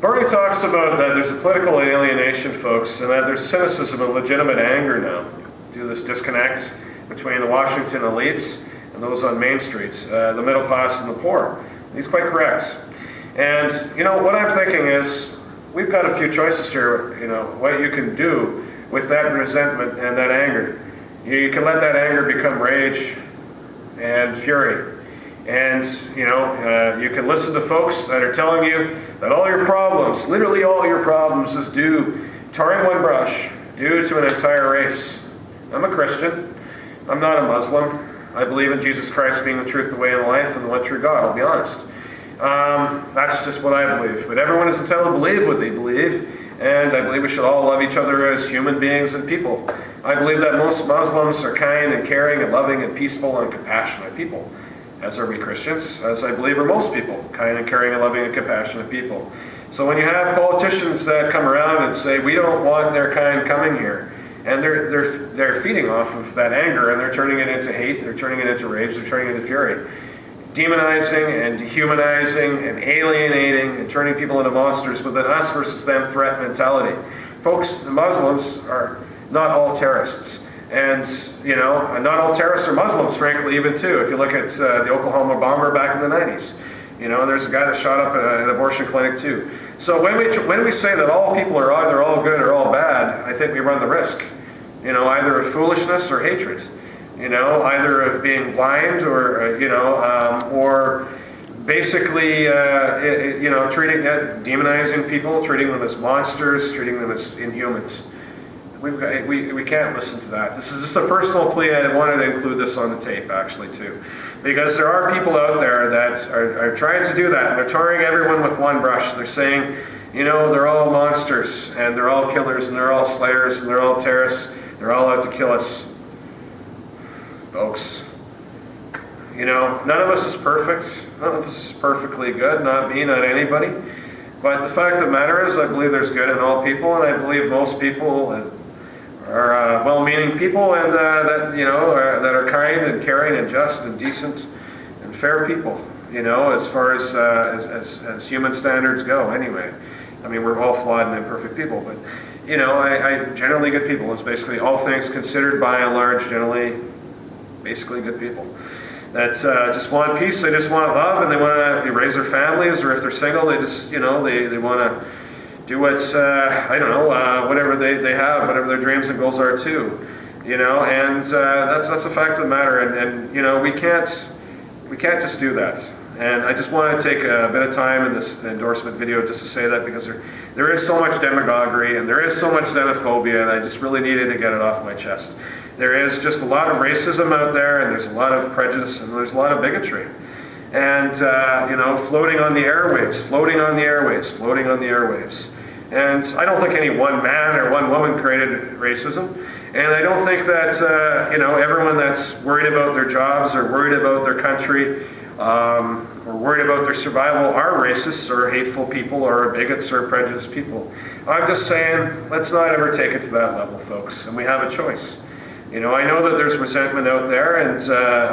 Bernie talks about that there's a political alienation, folks, and that there's cynicism and legitimate anger now due to this disconnect between the Washington elites and those on Main Street, the middle class and the poor. He's quite correct. And, what I'm thinking is, we've got a few choices here, what you can do with that resentment and that anger. You can let that anger become rage and fury. And, you can listen to folks that are telling you that all your problems, literally all your problems, is due, tarring one brush, due to an entire race. I'm a Christian. I'm not a Muslim. I believe in Jesus Christ being the truth, the way, and the life, and the one true God, I'll be honest. That's just what I believe. But everyone is entitled to believe what they believe. And I believe we should all love each other as human beings and people. I believe that most Muslims are kind and caring and loving and peaceful and compassionate people, as are we Christians, as I believe are most people, kind and caring and loving and compassionate people. So when you have politicians that come around and say, we don't want their kind coming here, and they're feeding off of that anger, and they're turning it into hate, they're turning it into rage, they're turning it into fury, demonizing and dehumanizing and alienating and turning people into monsters with an us versus them threat mentality. Folks, the Muslims are not all terrorists. And, not all terrorists are Muslims, frankly, even too. If you look at the Oklahoma bomber back in the 90s, and there's a guy that shot up an abortion clinic too. So when we say that all people are either all good or all bad, I think we run the risk, either of foolishness or hatred. Either of being blind or basically, demonizing people, treating them as monsters, treating them as inhumans. We can't listen to that. This is just a personal plea. I wanted to include this on the tape, actually, too. Because there are people out there that are trying to do that, and they're tarring everyone with one brush. They're saying, they're all monsters, and they're all killers, and they're all slayers, and they're all terrorists. They're all out to kill us. Folks, none of us is perfect. None of us is perfectly good, not me, not anybody. But the fact of the matter is, I believe there's good in all people, and I believe most people are well-meaning people, and that are kind and caring and just and decent and fair people. As far as human standards go. Anyway, I mean, we're all flawed and imperfect people, but I generally good people. It's basically all things considered, by and large, generally. Basically good people that just want peace, they just want love, and they want to raise their families, or if they're single, they just, they want to do what's, whatever they have, whatever their dreams and goals are too, and that's a fact of the matter, and we can't just do that. And I just want to take a bit of time in this endorsement video just to say that, because there is so much demagoguery and there is so much xenophobia, and I just really needed to get it off my chest. There is just a lot of racism out there, and there's a lot of prejudice, and there's a lot of bigotry. And, floating on the airwaves. And I don't think any one man or one woman created racism. And I don't think that, everyone that's worried about their jobs or worried about their country or worried about their survival are racists or hateful people or bigots or prejudiced people. I'm just saying, let's not ever take it to that level, folks, and we have a choice. I know that there's resentment out there, and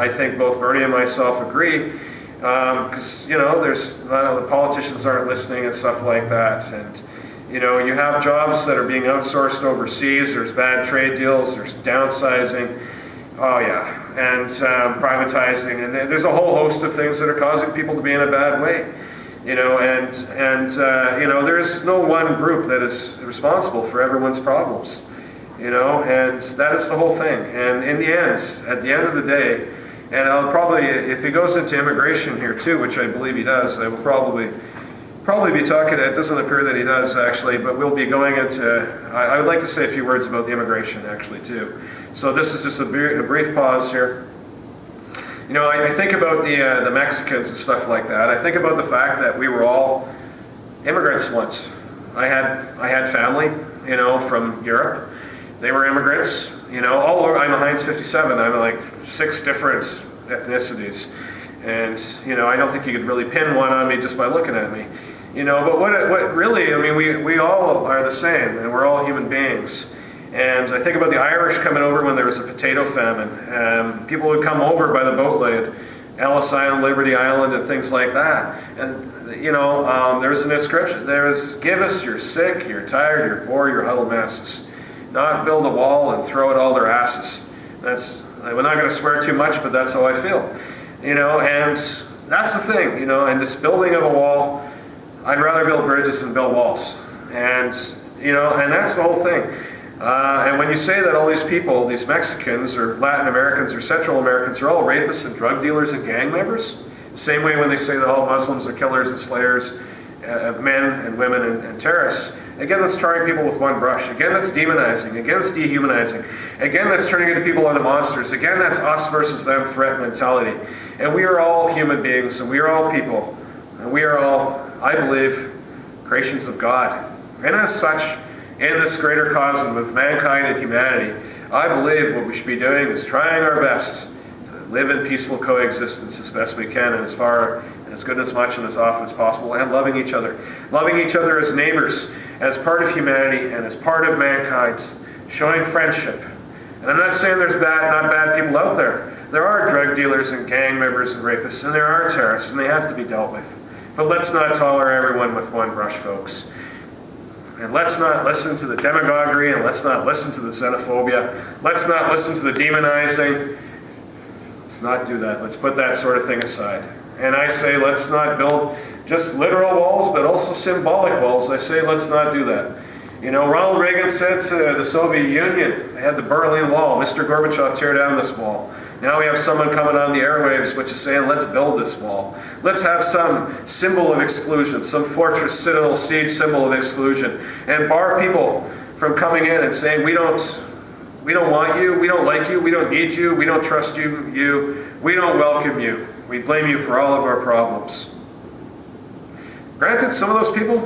I think both Bernie and myself agree, because, the politicians aren't listening and stuff like that, and, you have jobs that are being outsourced overseas, there's bad trade deals, there's downsizing, and privatizing, and there's a whole host of things that are causing people to be in a bad way, there is no one group that is responsible for everyone's problems. And that is the whole thing. And in the end, at the end of the day, and I'll probably, if he goes into immigration here too, which I believe he does, I will probably be talking, it doesn't appear that he does actually, but we'll be going into, I would like to say a few words about the immigration actually too. So this is just a brief pause here. I think about the Mexicans and stuff like that. I think about the fact that we were all immigrants once. I had family, from Europe. They were immigrants, all over. I'm a Heinz 57. I'm like 6 different ethnicities. And, I don't think you could really pin one on me just by looking at me. But what really, we all are the same, and we're all human beings. And I think about the Irish coming over when there was a potato famine. People would come over by the boatload Ellis Island, Liberty Island, and things like that. And, you know, there's an inscription. There's, give us your sick, your tired, your poor, your huddled masses. Not build a wall and throw at all their asses. We're not going to swear too much, but that's how I feel. You know, and that's the thing, you know, and this building of a wall, I'd rather build bridges than build walls. And, you know, and that's the whole thing. And when you say that all these people, these Mexicans or Latin Americans or Central Americans are all rapists and drug dealers and gang members, the same way when they say that all Muslims are killers and slayers of men and women and terrorists, again, that's tarring people with one brush. Again, that's demonizing. Again, that's dehumanizing. Again, that's turning into people into monsters. Again, that's us versus them threat mentality. And we are all human beings, and we are all people. And we are all, I believe, creations of God. And as such, in this greater cosm of mankind and humanity, I believe what we should be doing is trying our best to live in peaceful coexistence as best we can, and as far and as good and as much and as often as possible, and loving each other. Loving each other as neighbors, as part of humanity, and as part of mankind, showing friendship. And I'm not saying there's not bad people out there. There are drug dealers and gang members and rapists, and there are terrorists, and they have to be dealt with. But let's not tolerate everyone with one brush, folks. And let's not listen to the demagoguery, and let's not listen to the xenophobia. Let's not listen to the demonizing. Let's not do that. Let's put that sort of thing aside. And I say let's not build just literal walls, but also symbolic walls. I say let's not do that. You know, Ronald Reagan said to the Soviet Union, they had the Berlin Wall, Mr. Gorbachev, tear down this wall. Now we have someone coming on the airwaves which is saying, let's build this wall. Let's have some symbol of exclusion, some fortress, citadel, siege symbol of exclusion, and bar people from coming in and saying, we don't want you, we don't like you, we don't need you, we don't trust you, we don't welcome you. We blame you for all of our problems. Granted, some of those people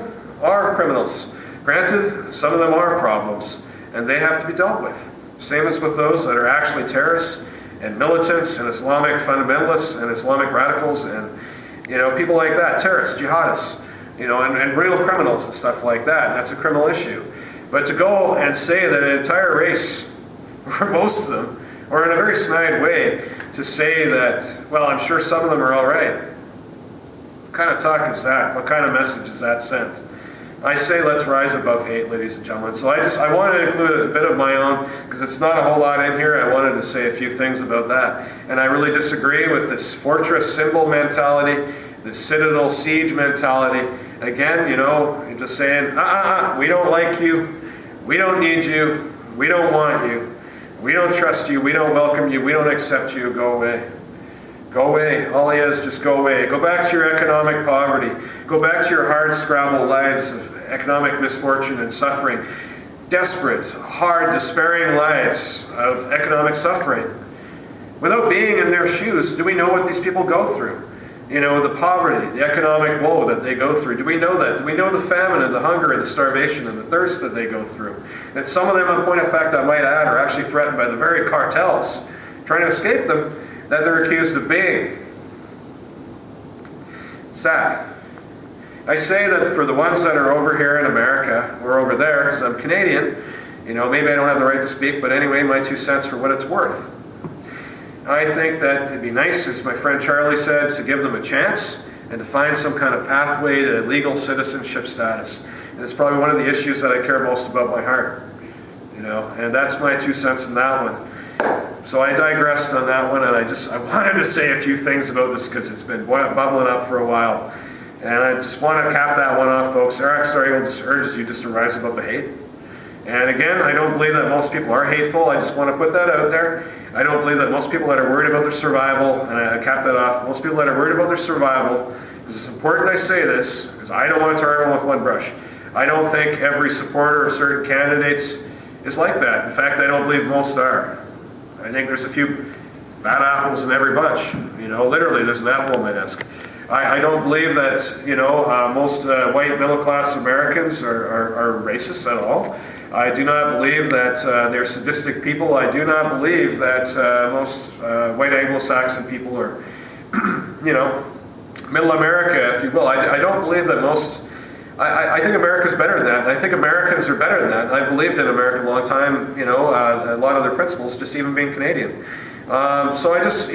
are criminals. Granted, some of them are problems, and they have to be dealt with. Same as with those that are actually terrorists and militants and Islamic fundamentalists and Islamic radicals and, you know, people like that, terrorists, jihadists, you know, and real criminals and stuff like that. That's a criminal issue. But to go and say that an entire race, or most of them, or in a very snide way, to say that, well, I'm sure some of them are all right. What kind of talk is that? What kind of message is that sent? I say let's rise above hate, ladies and gentlemen. So I wanted to include a bit of my own, because it's not a whole lot in here. I wanted to say a few things about that. And I really disagree with this fortress symbol mentality, this citadel siege mentality. Again, you know, you're just saying, we don't like you, we don't need you, we don't want you, we don't trust you, we don't welcome you, we don't accept you, go away. Go away. All he is, just go away. Go back to your economic poverty. Go back to your hard scrabble lives of economic misfortune and suffering. Desperate, hard, despairing lives of economic suffering. Without being in their shoes, do we know what these people go through? You know, the poverty, the economic woe that they go through. Do we know that? Do we know the famine and the hunger and the starvation and the thirst that they go through? That some of them, in point of fact, I might add, are actually threatened by the very cartels trying to escape them that they're accused of being. Sad. I say that for the ones that are over here in America, or over there, because I'm Canadian, you know, maybe I don't have the right to speak, but anyway, my 2 cents for what it's worth. I think that it'd be nice, as my friend Charlie said, to give them a chance and to find some kind of pathway to legal citizenship status. And it's probably one of the issues that I care most about my heart, you know, and that's my 2 cents in that one. So I digressed on that one, and I wanted to say a few things about this because it's been bubbling up for a while. And I just want to cap that one off, folks. Arak StarrEagle just urges you just to rise above the hate. And again, I don't believe that most people are hateful. I just want to put that out there. I don't believe that most people that are worried about their survival, and I cap that off, most people that are worried about their survival, because it's important I say this, because I don't want to tar everyone with one brush. I don't think every supporter of certain candidates is like that. In fact, I don't believe most are. I think there's a few bad apples in every bunch. You know, literally, there's an apple on my desk. I don't believe that, you know, most white middle-class Americans are racists at all. I do not believe that they're sadistic people. I do not believe that most white Anglo-Saxon people are, you know, middle America, if you will. I don't believe that most... I think America's better than that. I think Americans are better than that. I believed in America a long time, you know, a lot of their principles, just even being Canadian. So I just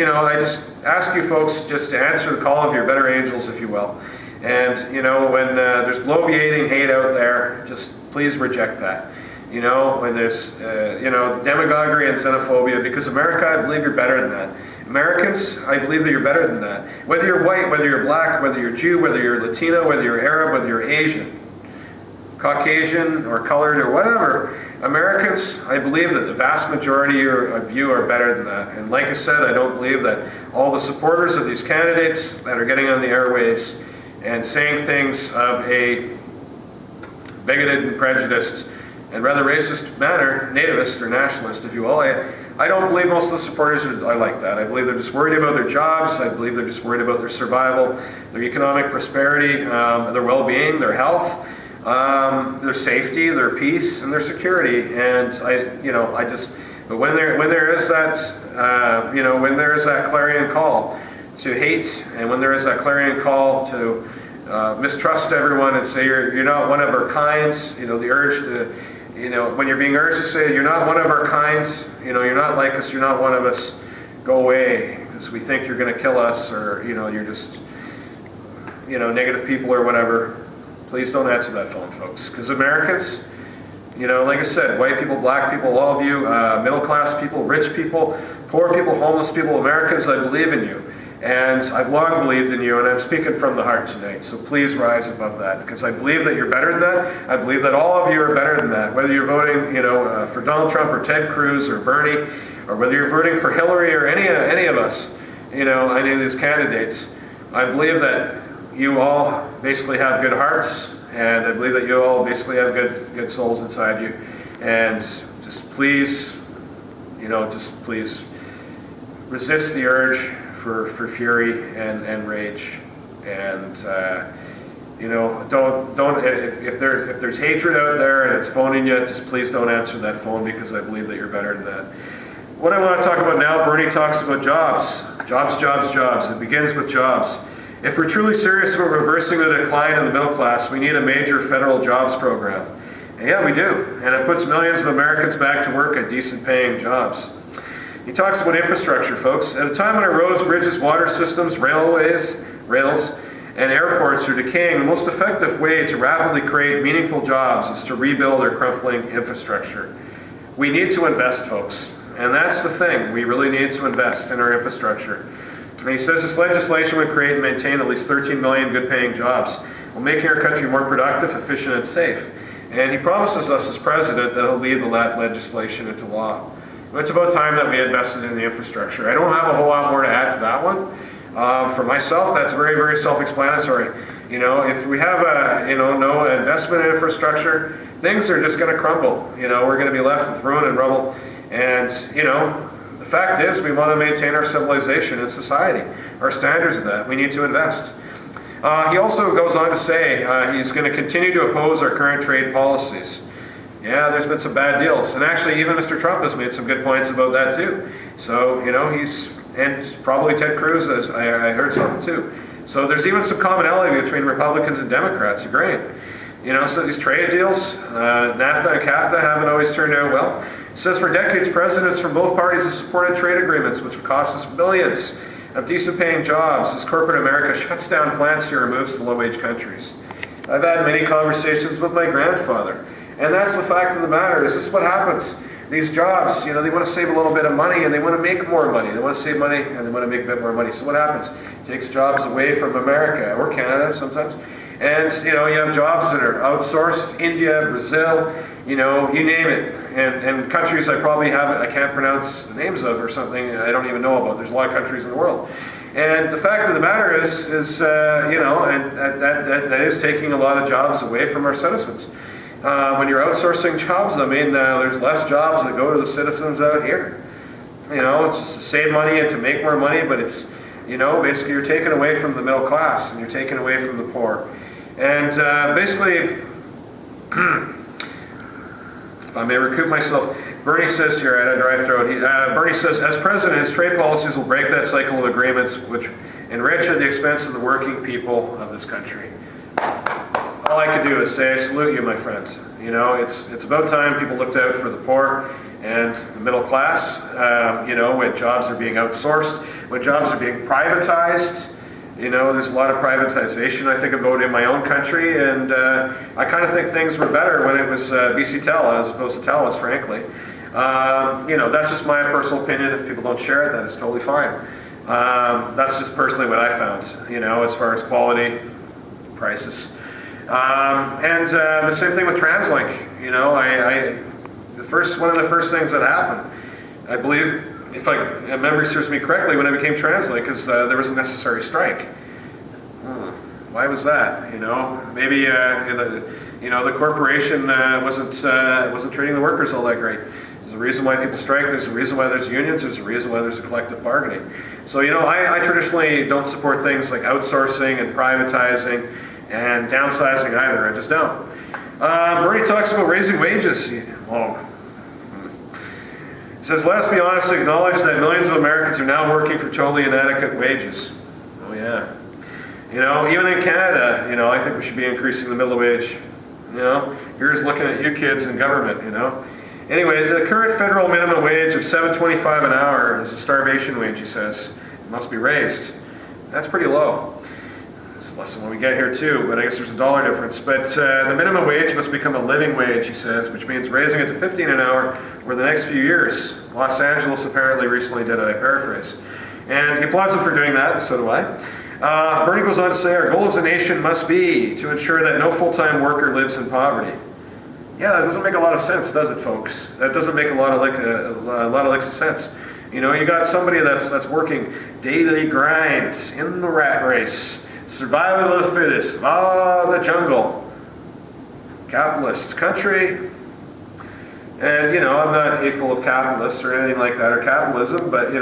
ask you folks just to answer the call of your better angels, if you will. And, when there's bloviating hate out there, just please reject that. When there's, demagoguery and xenophobia, because America, I believe you're better than that. Americans, I believe that you're better than that. Whether you're white, whether you're black, whether you're Jew, whether you're Latino, whether you're Arab, whether you're Asian, Caucasian, or colored, or whatever, Americans, I believe that the vast majority of you are better than that. And like I said, I don't believe that all the supporters of these candidates that are getting on the airwaves and saying things of a bigoted and prejudiced and rather racist manner, nativist or nationalist, if you will, I don't believe most of the supporters are like that. I believe they're just worried about their jobs. I believe they're just worried about their survival, their economic prosperity, their well-being, their health, their safety, their peace, and their security. And but when there is that, when there is that clarion call to hate, and when there is that clarion call to mistrust everyone and say you're not one of our kind, the urge to, when you're being urged to say you're not one of our kind, you're not like us, you're not one of us, go away because we think you're going to kill us, or you're just negative people or whatever. Please don't answer that phone, folks, because Americans, like I said, white people, black people, all of you, middle class people, rich people, poor people, homeless people, Americans, I believe in you. And I've long believed in you, and I'm speaking from the heart tonight. So please rise above that, because I believe that you're better than that. I believe that all of you are better than that. Whether you're voting, for Donald Trump or Ted Cruz or Bernie, or whether you're voting for Hillary or any of us, any of these candidates, I believe that you all basically have good hearts, and I believe that you all basically have good souls inside you. And just please, please resist the urge for fury and rage, and don't if there's hatred out there and it's phoning you, just please don't answer that phone, because I believe that you're better than that. What I want to talk about now, Bernie talks about jobs. It begins with jobs. If we're truly serious about reversing the decline in the middle class, we need a major federal jobs program. And yeah, we do, and it puts millions of Americans back to work at decent paying jobs. He talks about infrastructure, folks. At a time when our roads, bridges, water systems, rails, and airports are decaying, the most effective way to rapidly create meaningful jobs is to rebuild our crumbling infrastructure. We need to invest, folks. And that's the thing. We really need to invest in our infrastructure. And he says this legislation would create and maintain at least 13 million good-paying jobs, while making our country more productive, efficient, and safe. And he promises us as president that he'll lead the legislation into law. It's about time that we invested in the infrastructure. I don't have a whole lot more to add to that one. For myself, that's very, very self-explanatory. If we have no investment in infrastructure, things are just going to crumble. We're going to be left with ruin and rubble. And, the fact is, we want to maintain our civilization and society, our standards of that. We need to invest. He also goes on to say he's going to continue to oppose our current trade policies. Yeah, there's been some bad deals. And actually, even Mr. Trump has made some good points about that, too. So, and probably Ted Cruz, I heard something, too. So there's even some commonality between Republicans and Democrats, agreeing. So these trade deals, NAFTA and CAFTA, haven't always turned out well. It says for decades, presidents from both parties have supported trade agreements, which have cost us millions of decent-paying jobs as corporate America shuts down plants here and moves to low-wage countries. I've had many conversations with my grandfather. And that's the fact of the matter, is this is what happens. These jobs, they want to save a little bit of money and they want to make more money. They want to save money and they want to make a bit more money. So what happens? It takes jobs away from America, or Canada sometimes. And, you have jobs that are outsourced, India, Brazil, you name it. And countries I can't pronounce the names of, or something I don't even know about. There's a lot of countries in the world. And the fact of the matter is and that is taking a lot of jobs away from our citizens. When you're outsourcing jobs, there's less jobs that go to the citizens out here. It's just to save money and to make more money, but it's, basically you're taking away from the middle class and you're taking away from the poor. And basically, if I may recoup myself, Bernie says here, I had a dry throat, Bernie says, as president, his trade policies will break that cycle of agreements which enrich at the expense of the working people of this country. All I could do is say, I salute you, my friend. It's about time people looked out for the poor And the middle class, when jobs are being outsourced, when jobs are being privatized, there's a lot of privatization I think about in my own country, and I kind of think things were better when it was BC Tel as opposed to TELUS, frankly. That's just my personal opinion. If people don't share it, that is totally fine. That's just personally what I found, as far as quality, prices. And the same thing with TransLink. One of the first things that happened, I believe, if my memory serves me correctly, when I became TransLink, is there was a necessary strike. Why was that? Maybe the corporation wasn't treating the workers all that great. There's a reason why people strike. There's a reason why there's unions. There's a reason why there's a collective bargaining. So I traditionally don't support things like outsourcing and privatizing and downsizing either. I just don't. Bernie talks about raising wages. He says, let us be honest and acknowledge that millions of Americans are now working for totally inadequate wages. Oh yeah. Even in Canada, I think we should be increasing the minimum wage. Here's looking at you kids in government, Anyway, the current federal minimum wage of $7.25 an hour is a starvation wage, he says. It must be raised. That's pretty low. It's less than what we get here too, but I guess there's a dollar difference. But the minimum wage must become a living wage, he says, which means raising it to $15 an hour over the next few years. Los Angeles apparently recently did it, I paraphrase. And he applauds him for doing that, and so do I. Bernie goes on to say, our goal as a nation must be to ensure that no full-time worker lives in poverty. Yeah, that doesn't make a lot of sense, does it, folks? That doesn't make a lot of sense. You got somebody that's working daily grind in the rat race, survival of the fittest, the jungle, capitalist country. And I'm not hateful of capitalists or anything like that, or capitalism, but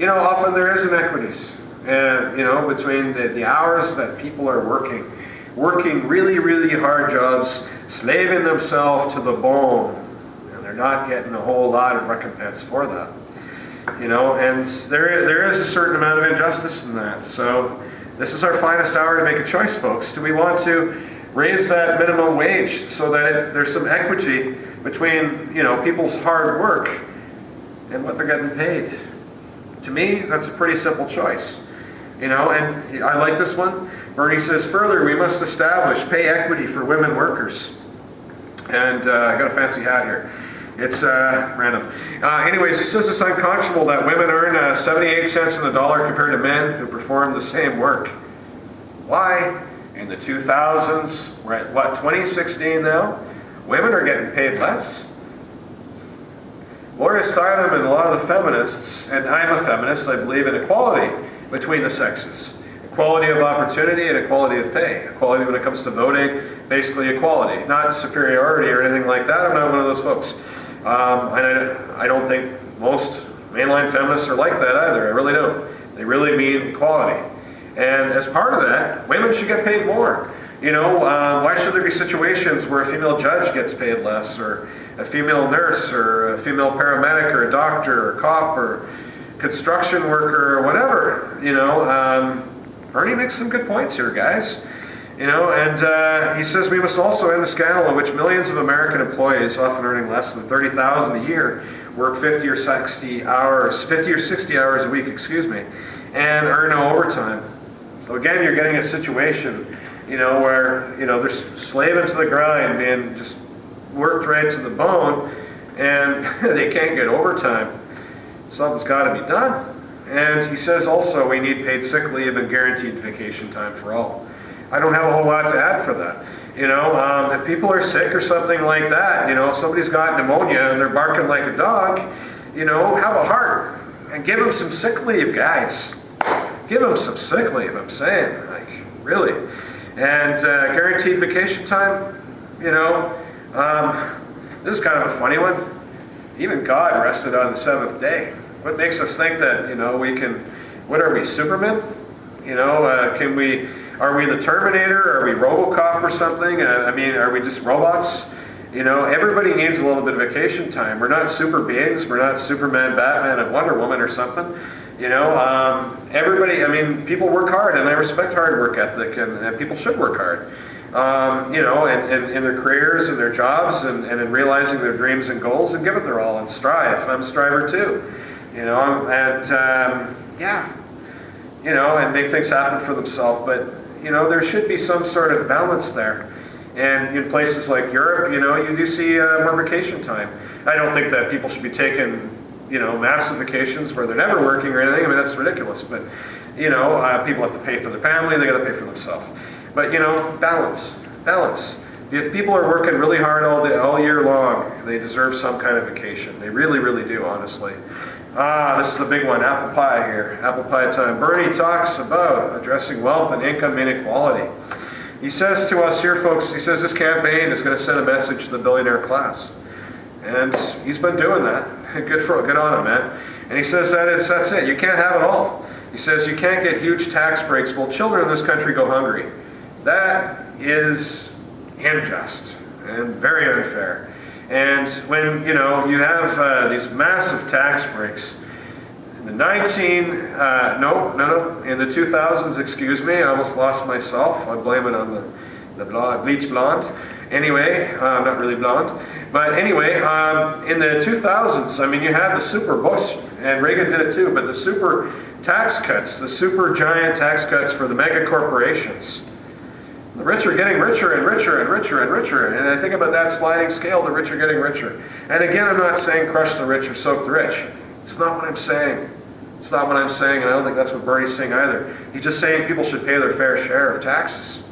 often there is inequities. And between the hours that people are working really, really hard jobs, slaving themselves to the bone, and they're not getting a whole lot of recompense for that. And there is a certain amount of injustice in that. So this is our finest hour to make a choice, folks. Do we want to raise that minimum wage so that there's some equity between people's hard work and what they're getting paid? To me, that's a pretty simple choice. And I like this one. Bernie says, further, we must establish pay equity for women workers. And I got a fancy hat here. It's random. Anyways, he says it's unconscionable that women earn 78 cents on the dollar compared to men who perform the same work. Why? In the 2000s, we're at 2016 now? Women are getting paid less. Gloria Steinem and a lot of the feminists, and I'm a feminist, I believe in equality between the sexes. Equality of opportunity and equality of pay. Equality when it comes to voting, basically equality. Not superiority or anything like that. I'm not one of those folks. I don't think most mainline feminists are like that either. I really don't. They really mean equality. And as part of that, women should get paid more. Why should there be situations where a female judge gets paid less, or a female nurse, or a female paramedic, or a doctor, or a cop, or construction worker, or whatever? Bernie makes some good points here, guys. And he says we must also end the scandal in which millions of American employees, often earning less than $30,000 a year, work 50 or 60 hours a week, and earn no overtime. So again, you're getting a situation, where they're slaving to the grind, being just worked right to the bone, and they can't get overtime. Something's got to be done. And he says also we need paid sick leave and guaranteed vacation time for all. I don't have a whole lot to add for that. If people are sick or something like that, if somebody's got pneumonia and they're barking like a dog, have a heart and give them some sick leave, guys. Give them some sick leave, I'm saying, really. And guaranteed vacation time, this is kind of a funny one. Even God rested on the seventh day. What makes us think that, we can, what are we, Superman? Are we the Terminator? Are we RoboCop or something? Are we just robots? Everybody needs a little bit of vacation time. We're not super beings. We're not Superman, Batman, and Wonder Woman or something. Everybody, people work hard, and I respect hard work ethic, and people should work hard. and in their careers and their jobs and in realizing their dreams and goals, and give it their all and strive. I'm a striver too, and make things happen for themselves. But, there should be some sort of balance there. And in places like Europe, you do see more vacation time. I don't think that people should be taking, massive vacations where they're never working or anything. I mean, that's ridiculous. But, people have to pay for their family, they got to pay for themselves. But, balance. If people are working really hard all year long, they deserve some kind of vacation. They really, really do, honestly. This is a big one, apple pie here. Apple pie time. Bernie talks about addressing wealth and income inequality. He says to us here, folks, he says this campaign is going to send a message to the billionaire class. And he's been doing that. Good on him, man. And he says that's it. You can't have it all. He says you can't get huge tax breaks while children in this country go hungry. That is unjust and very unfair. And when, you have these massive tax breaks, in the in the 2000s, excuse me, I almost lost myself. I blame it on the bleach blonde. Anyway, I'm not really blonde. But anyway, in the 2000s, you had the super Bush, and Reagan did it too, but the super tax cuts, the super giant tax cuts for the mega corporations. The rich are getting richer and richer and richer and richer. And I think about that sliding scale, the rich are getting richer. And again, I'm not saying crush the rich or soak the rich. It's not what I'm saying. It's not what I'm saying, and I don't think that's what Bernie's saying either. He's just saying people should pay their fair share of taxes.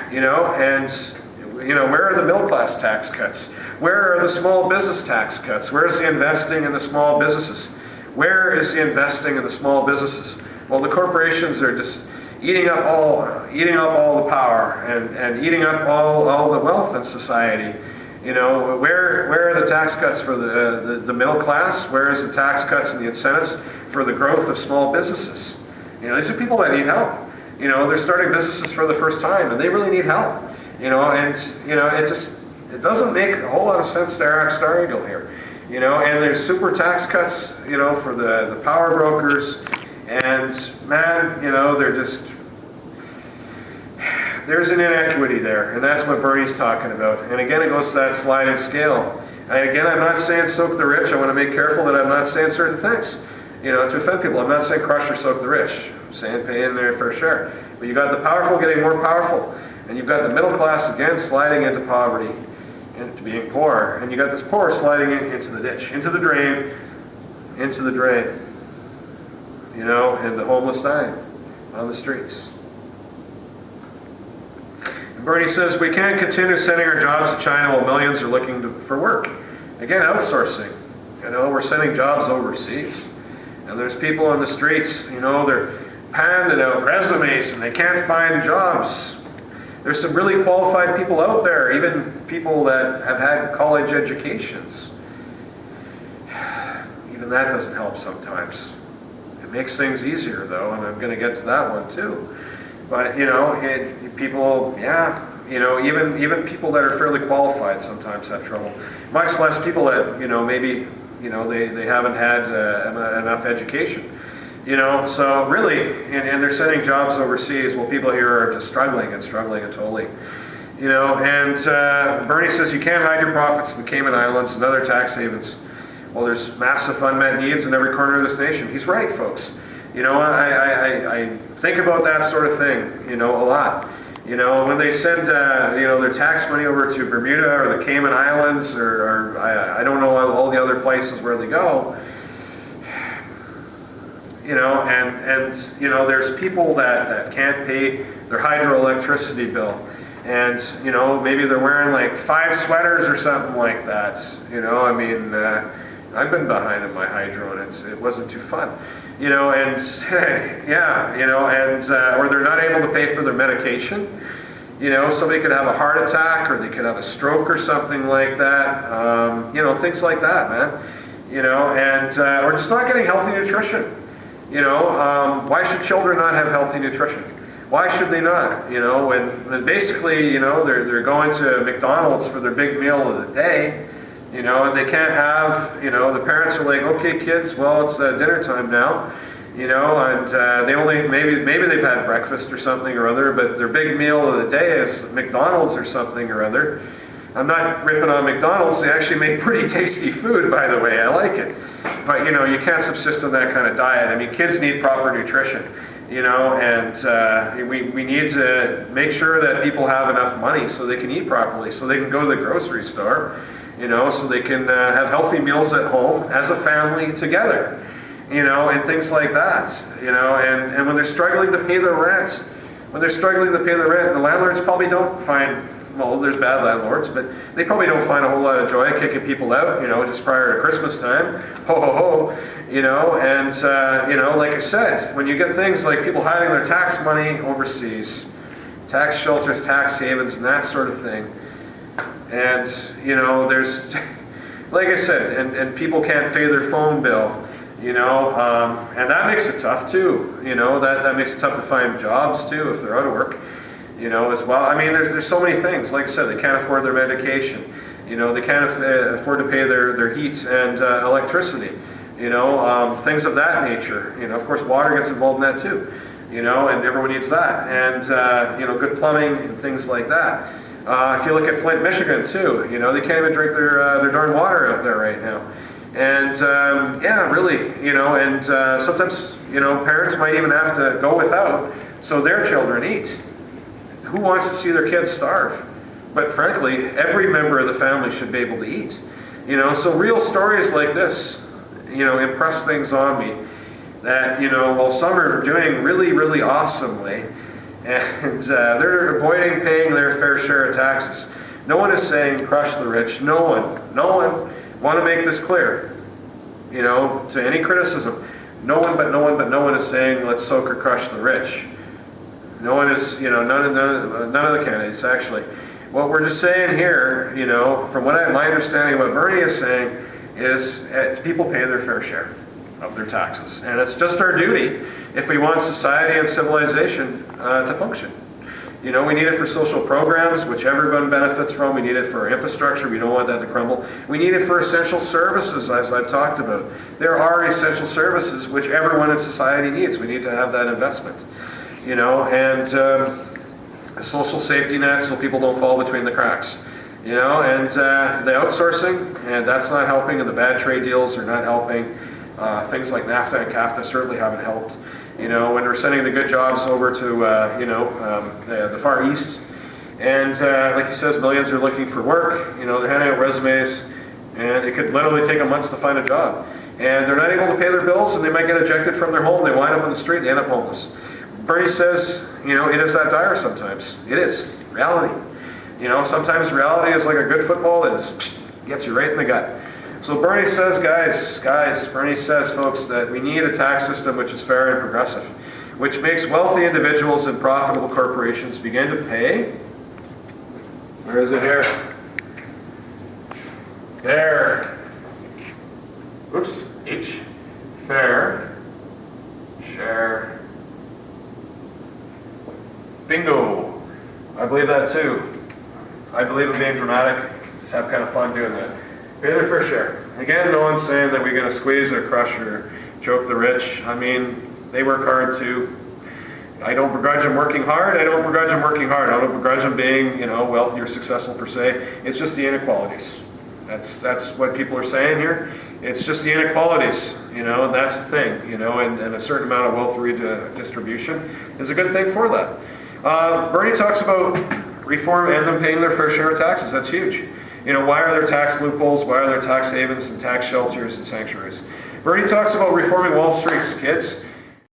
Where are the middle class tax cuts? Where are the small business tax cuts? Where's the investing in the small businesses? Where is the investing in the small businesses? Well, the corporations are just eating up all the power and eating up all the wealth in society. Where are the tax cuts for the middle class? Where is the tax cuts and the incentives for the growth of small businesses? These are people that need help. They're starting businesses for the first time and they really need help. It doesn't make a whole lot of sense to Arak StarrEagle here. And there's super tax cuts, for the power brokers. And man, there's an inequity there, and that's what Bernie's talking about. And again, it goes to that sliding scale. And again, I'm not saying soak the rich. I want to make careful that I'm not saying certain things, to offend people. I'm not saying crush or soak the rich. I'm saying pay in their fair share. But you've got the powerful getting more powerful, and you've got the middle class again sliding into poverty, into being poor, and you got this poor sliding into the ditch, into the drain, and the homeless dying on the streets. And Bernie says we can't continue sending our jobs to China while millions are looking for work. Again, outsourcing. We're sending jobs overseas. And there's people on the streets, they're handing out resumes and they can't find jobs. There's some really qualified people out there, even people that have had college educations. Even that doesn't help sometimes. It makes things easier, though, and I'm going to get to that one too. But even people that are fairly qualified sometimes have trouble. Much less people that maybe they haven't had enough education. So really, and they're sending jobs overseas. Well, people here are just struggling and totally. And Bernie says you can't hide your profits in the Cayman Islands and other tax havens. Well, there's massive unmet needs in every corner of this nation. He's right, folks. I think about that sort of thing, a lot. When they send, their tax money over to Bermuda or the Cayman Islands or I don't know all the other places where they go, there's people that can't pay their hydroelectricity bill. And, maybe they're wearing like 5 sweaters or something like that. I've been behind in my hydro and it wasn't too fun. Or they're not able to pay for their medication. Somebody could have a heart attack or they could have a stroke or something like that. Things like that, man. Or just not getting healthy nutrition. Why should children not have healthy nutrition? Why should they not? When basically, they're going to McDonald's for their big meal of the day, and they can't have, the parents are like, okay, kids, well, it's dinner time now, you know, and they only, maybe they've had breakfast or something or other, but their big meal of the day is McDonald's or something or other. I'm not ripping on McDonald's. They actually make pretty tasty food, by the way. I like it. But, you know, you can't subsist on that kind of diet. I mean, kids need proper nutrition, you know, and we need to make sure that people have enough money so they can eat properly, so they can go to the grocery store, you know, so they can have healthy meals at home as a family together, you know, and things like that, you know, and when they're struggling to pay their rent, the landlords probably don't find, well, there's bad landlords, but they probably don't find a whole lot of joy kicking people out, you know, just prior to Christmas time. Ho, ho, ho, you know, and, you know, like I said, when you get things like people hiding their tax money overseas, tax shelters, tax havens, and that sort of thing, and, you know, there's, like I said, and people can't pay their phone bill, you know, and that makes it tough too, you know, that makes it tough to find jobs too if they're out of work. You know, as well. I mean, there's so many things. Like I said, they can't afford their medication. You know, they can't afford to pay their heat and electricity. You know, things of that nature. You know, of course, water gets involved in that too. You know, and everyone needs that. And you know, good plumbing and things like that. If you look at Flint, Michigan too, you know, they can't even drink their darn water out there right now. And yeah, really, you know, and sometimes, you know, parents might even have to go without so their children eat. Who wants to see their kids starve? But frankly, every member of the family should be able to eat. You know, so real stories like this, you know, impress things on me that, you know, while some are doing really, really awesomely, and they're avoiding paying their fair share of taxes. No one is saying crush the rich. No one. Want to make this clear, you know, to any criticism. No one is saying let's soak or crush the rich. No one is, you know, none of the candidates actually. What we're just saying here, you know, from my understanding, what Bernie is saying is people pay their fair share of their taxes, and it's just our duty if we want society and civilization to function. You know, we need it for social programs, which everyone benefits from. We need it for infrastructure. We don't want that to crumble. We need it for essential services, as I've talked about. There are essential services which everyone in society needs. We need to have that investment. You know, and a social safety net so people don't fall between the cracks. You know, and the outsourcing, and that's not helping, and the bad trade deals are not helping. Things like NAFTA and CAFTA certainly haven't helped. You know, when we're sending the good jobs over to, you know, the Far East, and like he says, millions are looking for work. You know, they're handing out resumes, and it could literally take them months to find a job. And they're not able to pay their bills, and they might get ejected from their home. They wind up on the street, they end up homeless. Bernie says, you know, it is that dire sometimes. It is. Reality. You know, sometimes reality is like a good football that just gets you right in the gut. So Bernie says, Bernie says, folks, that we need a tax system which is fair and progressive, which makes wealthy individuals and profitable corporations begin to pay. Where is it here? There. Oops. H. Fair share. Bingo. I believe that too. I believe in being dramatic. Just have kind of fun doing that. Pay their fair share. Again, no one's saying that we're going to squeeze or crush or choke the rich. I mean, they work hard too. I don't begrudge them working hard. I don't begrudge them being, you know, wealthy or successful per se. It's just the inequalities. That's what people are saying here. It's just the inequalities, you know, and that's the thing, you know, and a certain amount of wealth redistribution is a good thing for that. Bernie talks about reform and them paying their fair share of taxes. That's huge. You know, why are there tax loopholes? Why are there tax havens and tax shelters and sanctuaries? Bernie talks about reforming Wall Street's kids.